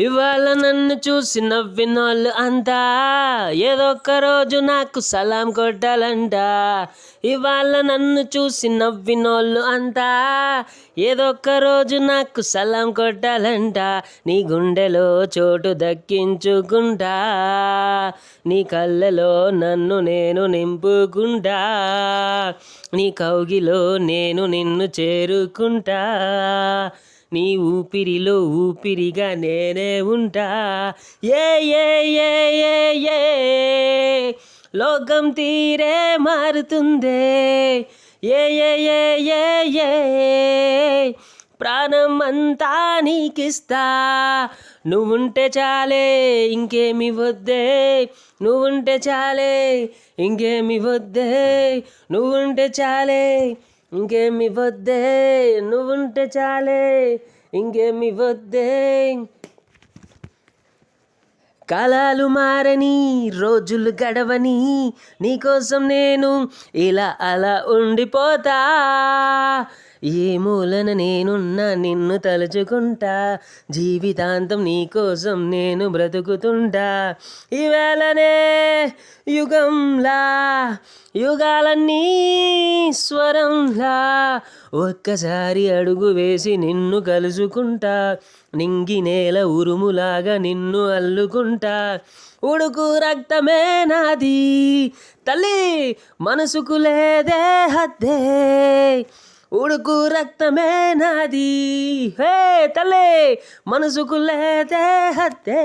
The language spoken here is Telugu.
ఇవాళ నన్ను చూసి నవ్వినోళ్ళు అంతా ఏదో ఒక్క రోజు నాకు సలాం కొట్టాలంట. ఇవాళ నన్ను చూసి నవ్వినోళ్ళు అంతా ఏదో ఒక్క రోజు నాకు సలాం కొట్టాలంట. నీ గుండెలో చోటు దక్కించుకుంటా, నీ కళ్ళలో నన్ను నేను నింపుకుంటా, నీ కౌగిలో నేను నిన్ను చేరుకుంటా, నీ ఊపిరిలో ఊపిరిగా నేనే ఉంటా. ఏ ఏ ఏ ఏ ఏ లోకం తీరే మారుతుందే. ఏ ఏ ఏ ఏ ఏ ప్రాణం అంతా నీకిస్తా. నువ్వుంటే చాలే ఇంకేమి వద్దే, నువ్వుంటే చాలే ఇంకేమి వద్దే, నువ్వుంటే చాలే ఇంకేమి వద్దే, నువ్వుంటే చాలే ఇంకేమి వద్దే. కాలాలు మారని రోజులు గడవని నీకోసం నేను ఇలా అలా ఉండిపోతా. ఏ మూలన నేనున్నా నిన్ను తలుచుకుంటా, జీవితాంతం నీకోసం నేను బ్రతుకుతుంటా. ఈవేళనే యుగంలా యుగాలన్నీ స్వరంలా ఒక్కసారి అడుగు వేసి నిన్ను కలుసుకుంటా. నింగి నేల ఉరుములాగా నిన్ను అల్లుకుంటా. ఉడుకు రక్తమే నాది తల్లి, మనసుకు లేదే హద్దే. ఉడుకు రక్తమే నాది హే తల్లి, మనసుకు లేదే హద్దే.